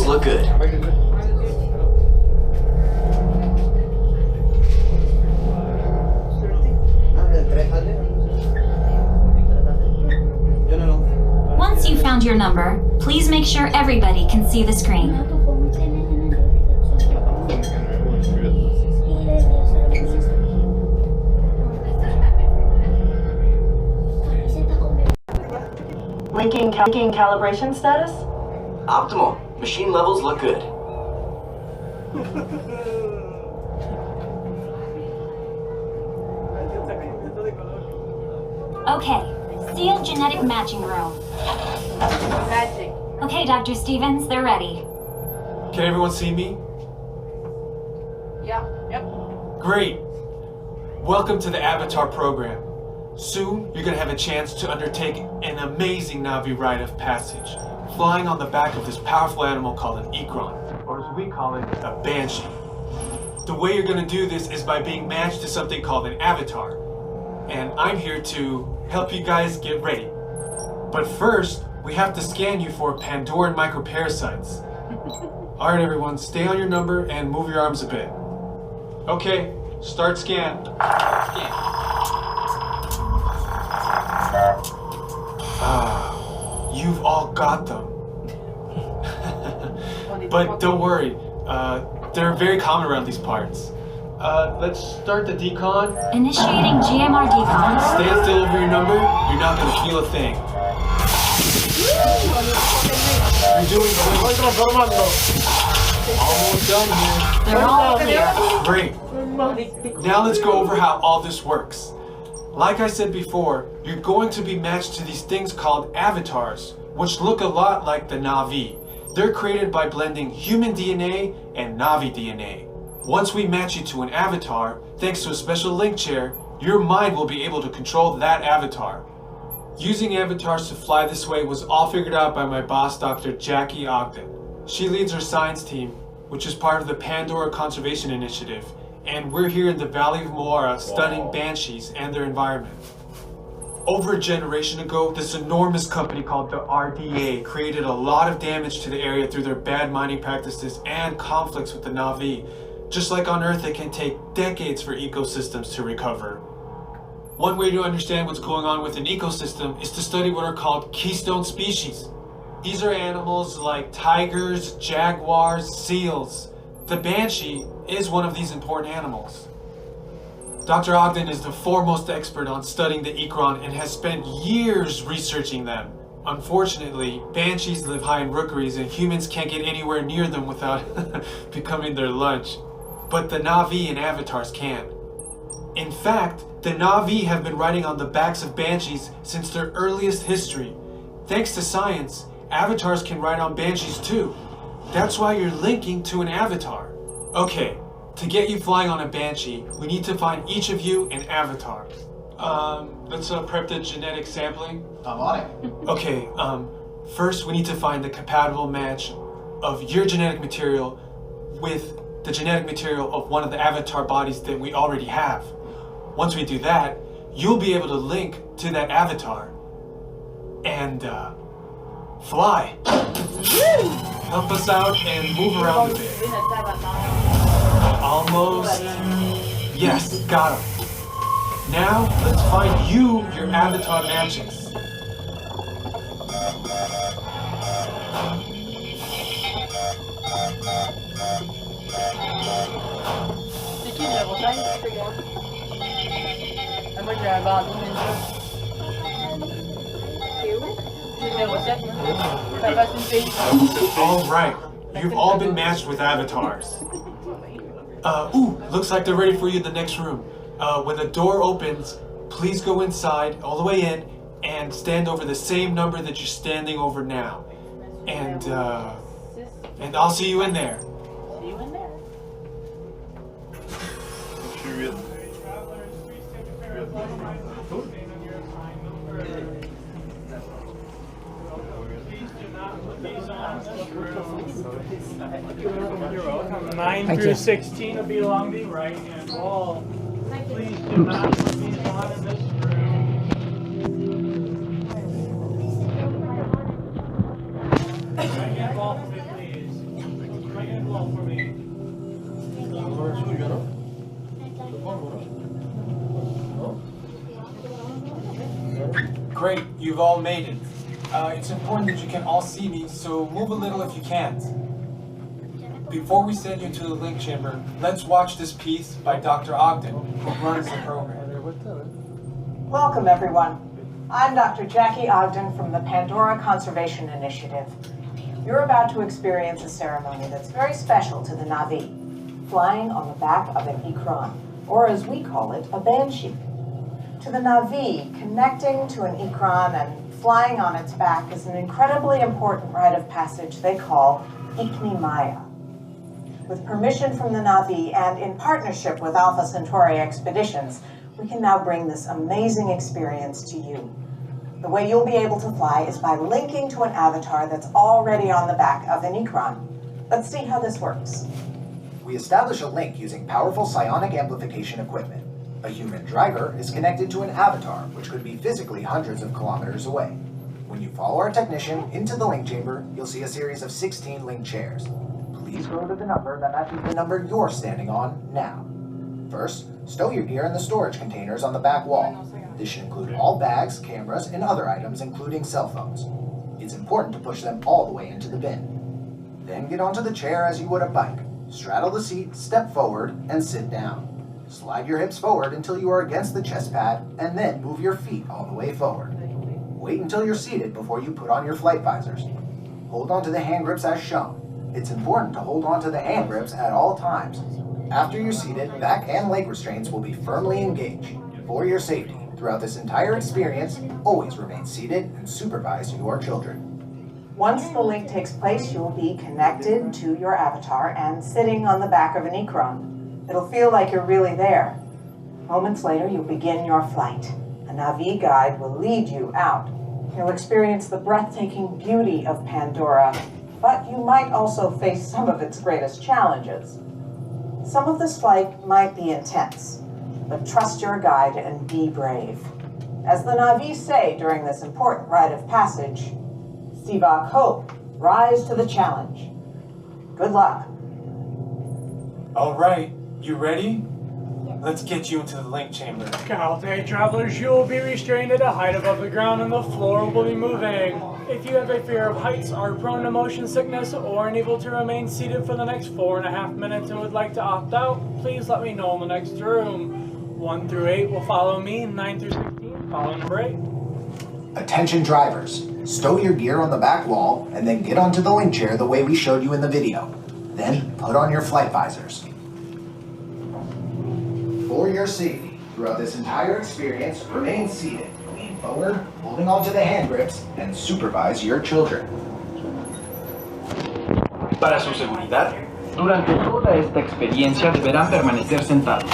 levels look good. Once you've found your number, please make sure everybody can see the screen. Linking calibration status? Optimal. Machine levels look good. Okay, sealed genetic matching room. Magic. Okay, Dr. Stevens, they're ready. Can everyone see me? Yeah. Yep. Great. Welcome to the Avatar program. Soon, you're going to have a chance to undertake an amazing Na'vi rite of passage, flying on the back of this powerful animal called an Ikran, or as we call it, a Banshee. The way you're going to do this is by being matched to something called an Avatar, and I'm here to help you guys get ready. But first, we have to scan you for Pandoran microparasites. Alright everyone, stay on your number and move your arms a bit. Okay, start scan. You've all got them. But don't worry, they're very common around these parts. Let's start the decon. Initiating GMR decon. Stand still over your number, you're not gonna feel a thing. You're doing great. Almost done here. They're all clear. Great. Now let's go over how all this works. Like I said before, you're going to be matched to these things called avatars, which look a lot like the Na'vi. They're created by blending human DNA and Na'vi DNA. Once we match you to an avatar, thanks to a special link chair, your mind will be able to control that avatar. Using avatars to fly this way was all figured out by my boss, Dr. Jackie Ogden. She leads our science team, which is part of the Pandora Conservation Initiative, and we're here in the Valley of Moara studying banshees and their environment. Over a generation ago, this enormous company called the RDA created a lot of damage to the area through their bad mining practices and conflicts with the Na'vi. Just like on Earth, it can take decades for ecosystems to recover. One way to understand what's going on with an ecosystem is to study what are called keystone species. These are animals like tigers, jaguars, seals. The banshee is one of these important animals. Dr. Ogden is the foremost expert on studying the Ikran and has spent years researching them. Unfortunately, banshees live high in rookeries and humans can't get anywhere near them without becoming their lunch. But the Na'vi and avatars can. In fact, the Na'vi have been riding on the backs of banshees since their earliest history. Thanks to science, avatars can ride on banshees too. That's why you're linking to an avatar. Okay, to get you flying on a banshee, we need to find each of you an avatar. Let's prep the genetic sampling. I'm on it. Okay, first we need to find the compatible match of your genetic material with the genetic material of one of the avatar bodies that we already have. Once we do that, you'll be able to link to that avatar and fly. Help us out and move around a bit. Almost. Yes, got him. Now, let's find you your avatar matches. C'est qui le numéro 5, c'est gars? Ah, moi j'ai abandonné ça. C'est où? C'est le numéro 7, moi. Ça passe une fille. Alright, you've all been matched with avatars. Ooh, looks like they're ready for you in the next room. When the door opens, please go inside, all the way in, and stand over the same number that you're standing over now. And I'll see you in there. See you in there. You're welcome. 9 through 16 will be along the right-hand wall. Please do not put these on in this room. Right-hand wall, please. Great, you've all made it. It's important that you can all see me, so move a little if you can't. Before we send you to the link chamber, let's watch this piece by Dr. Ogden, who runs the program. Welcome, everyone. I'm Dr. Jackie Ogden from the Pandora Conservation Initiative. You're about to experience a ceremony that's very special to the Na'vi, flying on the back of an Ikran, or as we call it, a banshee. To the Na'vi, connecting to an Ikran and flying on its back is an incredibly important rite of passage they call Ikni Maya. With permission from the Na'vi and in partnership with Alpha Centauri Expeditions, we can now bring this amazing experience to you. The way you'll be able to fly is by linking to an avatar that's already on the back of an Ikran. Let's see how this works. We establish a link using powerful psionic amplification equipment. A human driver is connected to an avatar, which could be physically hundreds of kilometers away. When you follow our technician into the link chamber, you'll see a series of 16 link chairs. Please go to the number that matches the number you're standing on now. First, stow your gear in the storage containers on the back wall. This should include all bags, cameras, and other items, including cell phones. It's important to push them all the way into the bin. Then get onto the chair as you would a bike. Straddle the seat, step forward, and sit down. Slide your hips forward until you are against the chest pad, and then move your feet all the way forward. Wait until you're seated before you put on your flight visors. Hold on to the hand grips as shown. It's important to hold on to the hand grips at all times. After you're seated, back and leg restraints will be firmly engaged. For your safety, throughout this entire experience, always remain seated and supervise your children. Once the link takes place, you'll be connected to your avatar and sitting on the back of an Ikran. It'll feel like you're really there. Moments later, you'll begin your flight. A Na'vi guide will lead you out. You'll experience the breathtaking beauty of Pandora, but you might also face some of its greatest challenges. Some of this flight might be intense, but trust your guide and be brave. As the Na'vi say during this important rite of passage, Sivak Hope, rise to the challenge. Good luck. All right, you ready? Let's get you into the link chamber. Caltech travelers, you will be restrained at a height above the ground and the floor will be moving. If you have a fear of heights, are prone to motion sickness, or unable to remain seated for the next 4.5 minutes and would like to opt out, please let me know in the next room. 1 through 8 will follow me, 9 through 16 follow number 8. Attention drivers, stow your gear on the back wall and then get onto the link chair the way we showed you in the video. Then put on your flight visors. For your safety, throughout this entire experience, remain seated, lean forward, holding onto the hand grips, and supervise your children. Para su seguridad, durante toda esta experiencia deberán permanecer sentados,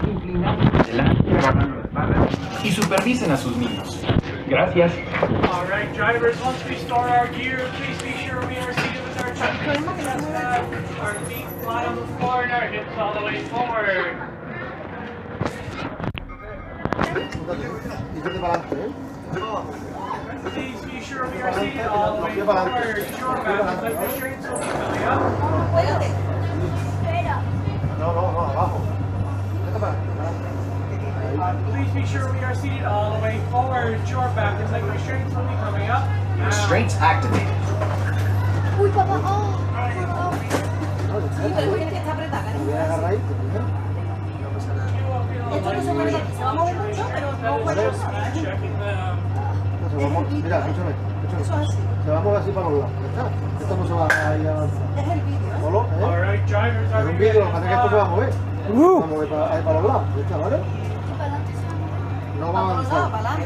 inclinados adelante, agarrando la espalda y supervisen a sus niños. Gracias. All right, drivers, once we store our gear, please be sure we are seated with our chest back, our feet flat on the floor, and our hips all the way forward. Please be sure we are seated all the way forward. Your back leg restraints will be coming up. Please be sure we are seated all the way forward. Your back and leg restraints will be coming up. Restraints activated. Uy, papá, oh. Sí, pero tienes que estar apretada. Esto no se mueve de aquí, se va a mover mucho, pero no puede pasar. Mira, escúchame. Se va a mover así para los lados. Esto no se va a ir avanzando. Es el vídeo, ¿eh? Solo, es un vídeo, lo que pasa es que esto se va a mover. Se va a mover para los lados. ¿Vale? No va a avanzar. ¿Vale?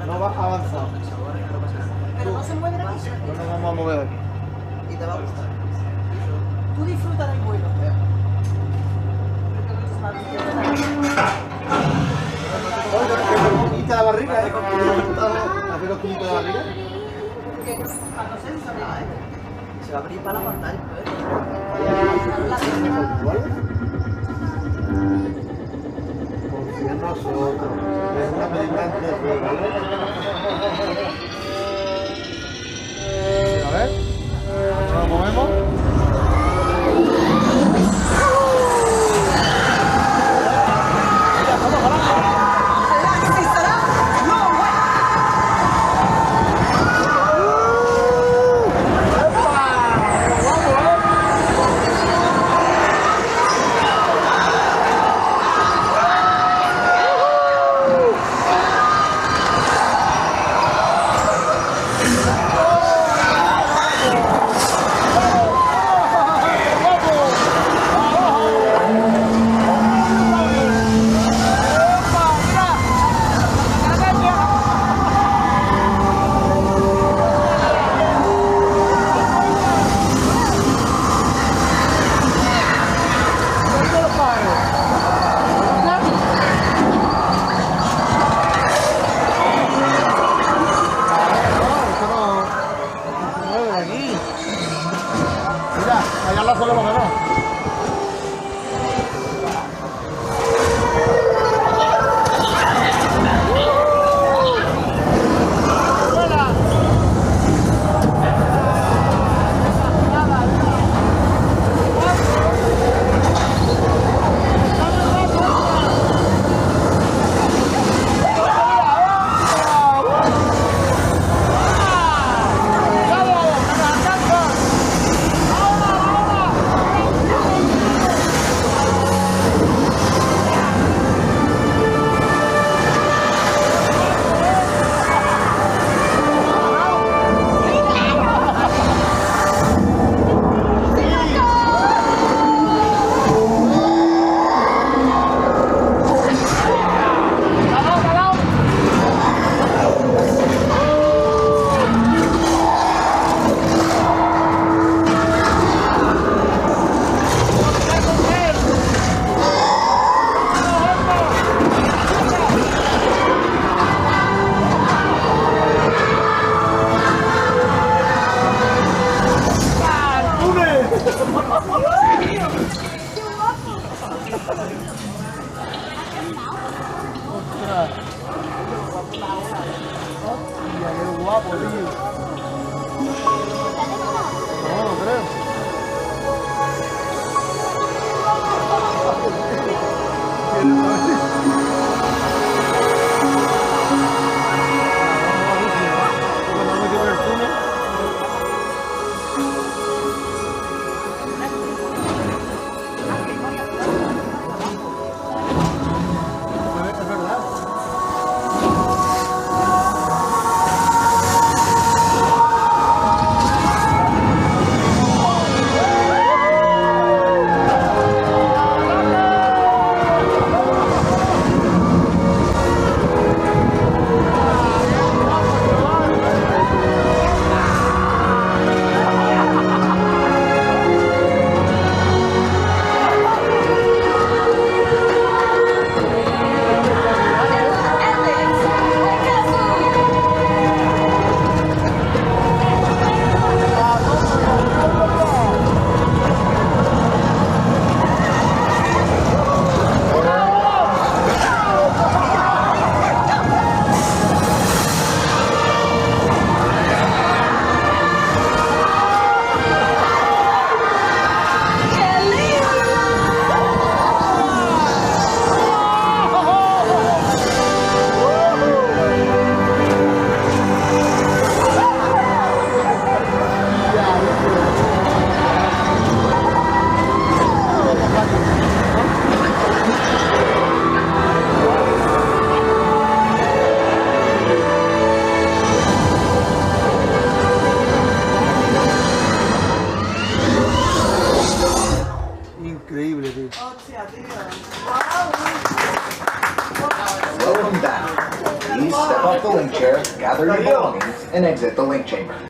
No va a avanzar. Pero no se mueve de aquí. No nos vamos a mover de aquí. Y te va a gustar. Tú disfruta del vuelo. Quita la barriga, ¿eh? Hacer los tubitos de la barriga. Cuando se abre, se va a abrir para la pantalla. ¿Vale? Confía en nosotros. Es una película de juego, ¿vale? A ver. Nos movemos. Allá la solemos ganar. Guapo, tío. No, no creo. Increíble, tío. Welcome back. Please step off the link chair, gather your belongings, and exit the link chamber.